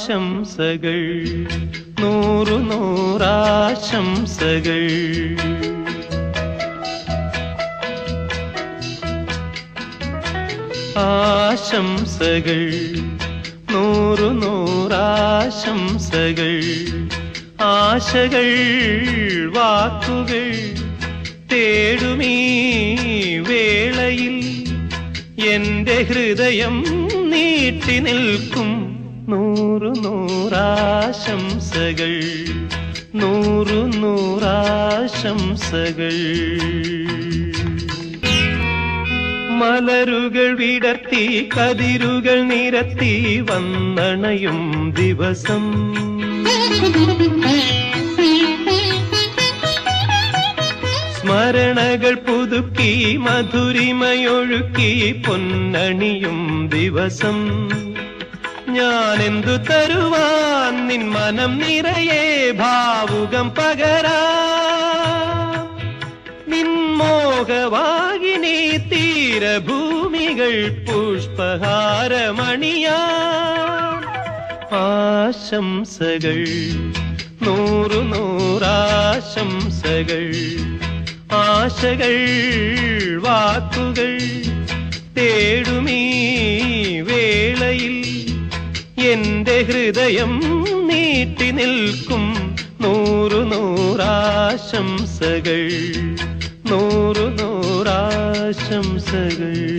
ആശംസകൾ നൂറു നൂറാശംസകൾ. ആശംസകൾ നൂറു നൂറാശംസകൾ. ആശകൾ വാക്കുകൾ തേടുമീ വേളയിൽ എന്റെ ഹൃദയം നീട്ടി നിൽക്കും നൂറു നൂറാശംസകൾ നൂറു നൂറാശംസകൾ. മലരുകൾ വിടർത്തി കതിരുകൾ നിരത്തി വന്നണയും ദിവസം സ്മരണകൾ പുതുക്കി മധുരിമയൊഴുക്കി പൊന്നണിയും ദിവസം. ഞാനെന്തു തരുവാൻ നിൻ മനം നിറയെ ഭാവുകം പകരാം. നിൻ മോഹവാഹിനി തീരഭൂമികൾ പുഷ്പഹാരമണിയാം. ആശംസകൾ നൂറു നൂറാശംസകൾ. ആശകൾ വാക്കുകൾ തേടുമീ വേളയിൽ എന്റെ ഹൃദയം നീട്ടി നിൽക്കും നൂറു നൂറാശംസകൾ നൂറു നൂറാശംസകൾ.